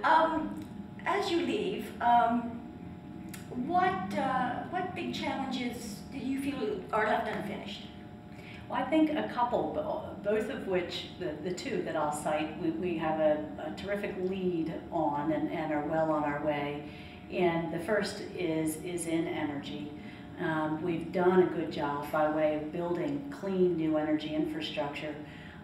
As you leave, what big challenges do you feel are left unfinished? Well, I think a couple, both of which, the two that I'll cite, we have a terrific lead on and are well on our way. And the first is in energy. We've done a good job by way of building clean new energy infrastructure.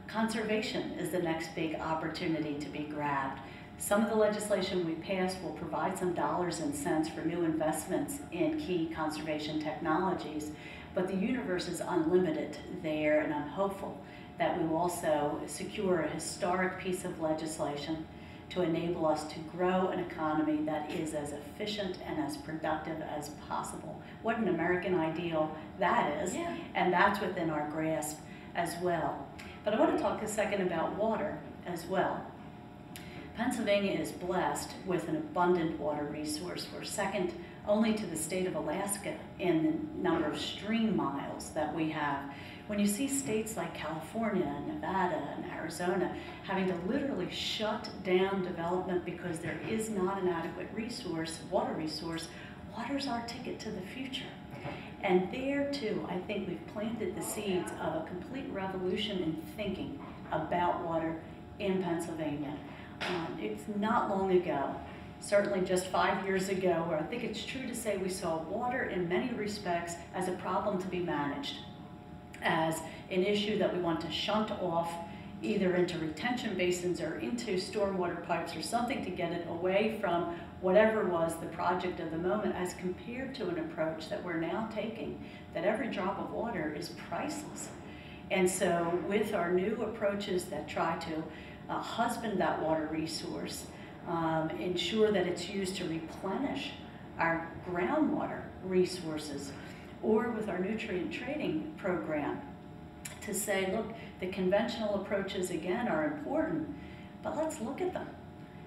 Conservation is the next big opportunity to be grabbed. Some of the legislation we passed will provide some dollars and cents for new investments in key conservation technologies, but the universe is unlimited there, and I'm hopeful that we will also secure a historic piece of legislation to enable us to grow an economy that is as efficient and as productive as possible. What an American ideal that is, yeah. And that's within our grasp as well. But I want to talk a second about water as well. Pennsylvania is blessed with an abundant water resource. We're second only to the state of Alaska in the number of stream miles that we have. When you see states like California and Nevada and Arizona having to literally shut down development because there is not an adequate water resource, water's our ticket to the future. And there too, I think we've planted the seeds of a complete revolution in thinking about water in Pennsylvania. It's not long ago, certainly just 5 years ago, where I think it's true to say we saw water in many respects as a problem to be managed, as an issue that we want to shunt off either into retention basins or into stormwater pipes or something to get it away from whatever was the project of the moment, as compared to an approach that we're now taking, that every drop of water is priceless. And so with our new approaches that try to husband that water resource, ensure that it's used to replenish our groundwater resources, or with our nutrient trading program to say, look, the conventional approaches again are important, but let's look at them.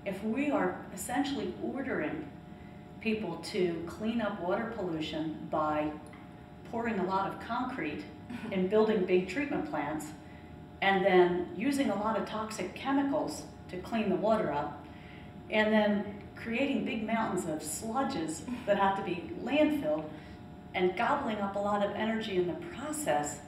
If we are essentially ordering people to clean up water pollution by pouring a lot of concrete and building big treatment plants, and then using a lot of toxic chemicals to clean the water up, and then creating big mountains of sludges that have to be landfilled and gobbling up a lot of energy in the process,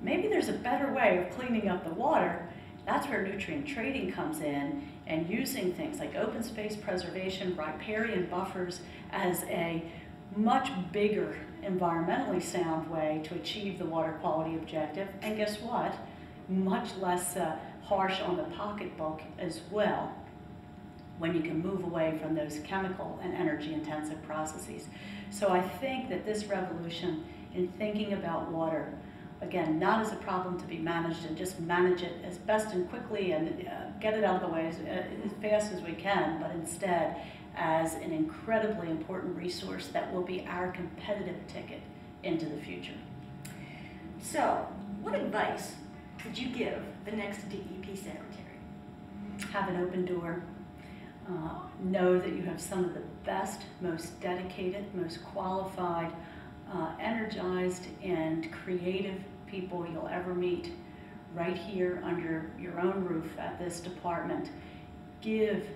maybe there's a better way of cleaning up the water. That's where nutrient trading comes in, and using things like open space preservation, riparian buffers as a much bigger environmentally sound way to achieve the water quality objective. And guess what? Much less harsh on the pocketbook as well, when you can move away from those chemical and energy intensive processes. So I think that this revolution in thinking about water, again, not as a problem to be managed and just manage it as best and quickly and get it out of the way as fast as we can, but instead as an incredibly important resource that will be our competitive ticket into the future. So, what advice would you give the next DEP secretary? Have an open door. Know that you have some of the best, most dedicated, most qualified, energized, and creative people you'll ever meet right here under your own roof at this department. Give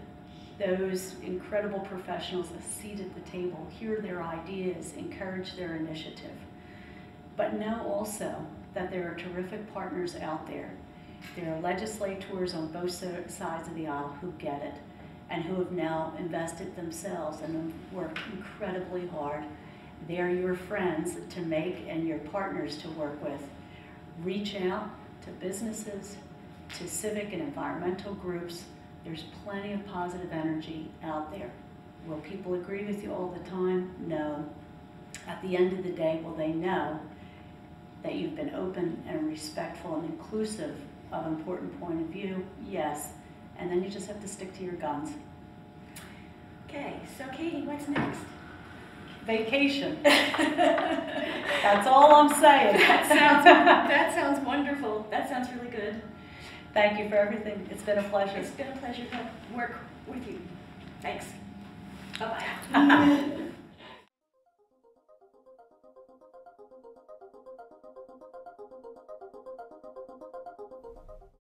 those incredible professionals a seat at the table, hear their ideas, encourage their initiative. But know also that there are terrific partners out there. There are legislators on both sides of the aisle who get it and who have now invested themselves and have worked incredibly hard. They're your friends to make and your partners to work with. Reach out to businesses, to civic and environmental groups. There's plenty of positive energy out there. Will people agree with you all the time? No. At the end of the day, will they know that you've been open and respectful and inclusive of an important point of view? Yes. And then you just have to stick to your guns. Okay, so Katie, what's next? Vacation. That's all I'm saying. That sounds wonderful. That sounds really good. Thank you for everything. It's been a pleasure. It's been a pleasure to work with you. Thanks. Bye-bye.